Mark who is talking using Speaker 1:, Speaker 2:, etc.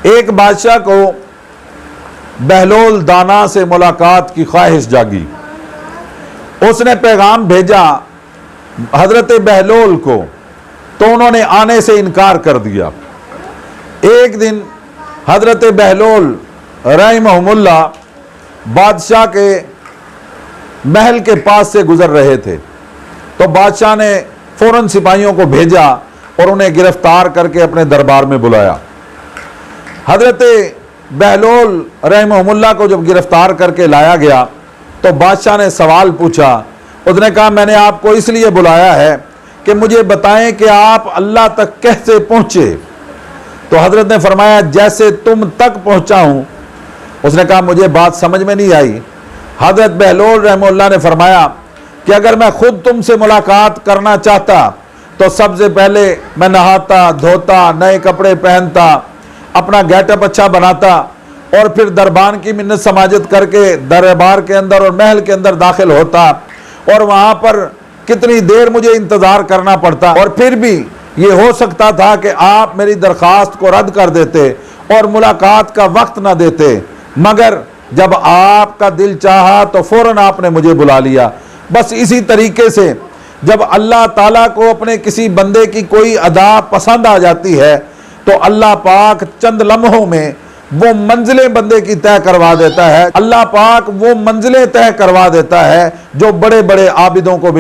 Speaker 1: ایک بادشاہ کو بہلول دانا سے ملاقات کی خواہش جاگی۔ اس نے پیغام بھیجا حضرت بہلول کو، تو انہوں نے آنے سے انکار کر دیا۔ ایک دن حضرت بہلول رحمہم اللہ بادشاہ کے محل کے پاس سے گزر رہے تھے، تو بادشاہ نے فوراً سپاہیوں کو بھیجا اور انہیں گرفتار کر کے اپنے دربار میں بلایا۔ حضرت بہلول رحمہم اللہ کو جب گرفتار کر کے لایا گیا تو بادشاہ نے سوال پوچھا۔ اس نے کہا میں نے آپ کو اس لیے بلایا ہے کہ مجھے بتائیں کہ آپ اللہ تک کیسے پہنچے؟ تو حضرت نے فرمایا جیسے تم تک پہنچا ہوں۔ اس نے کہا مجھے بات سمجھ میں نہیں آئی۔ حضرت بہلول رحمہ اللہ نے فرمایا کہ اگر میں خود تم سے ملاقات کرنا چاہتا تو سب سے پہلے میں نہاتا دھوتا، نئے کپڑے پہنتا، اپنا گیٹ اپ اچھا بناتا اور پھر دربان کی منت سماجت کر کے دربار کے اندر اور محل کے اندر داخل ہوتا، اور وہاں پر کتنی دیر مجھے انتظار کرنا پڑتا، اور پھر بھی یہ ہو سکتا تھا کہ آپ میری درخواست کو رد کر دیتے اور ملاقات کا وقت نہ دیتے، مگر جب آپ کا دل چاہا تو فوراً آپ نے مجھے بلا لیا۔ بس اسی طریقے سے جب اللہ تعالیٰ کو اپنے کسی بندے کی کوئی ادا پسند آ جاتی ہے تو اللہ پاک چند لمحوں میں وہ منزلیں بندے کی طے کروا دیتا ہے۔ اللہ پاک وہ منزلیں طے کروا دیتا ہے جو بڑے بڑے عابدوں کو بھی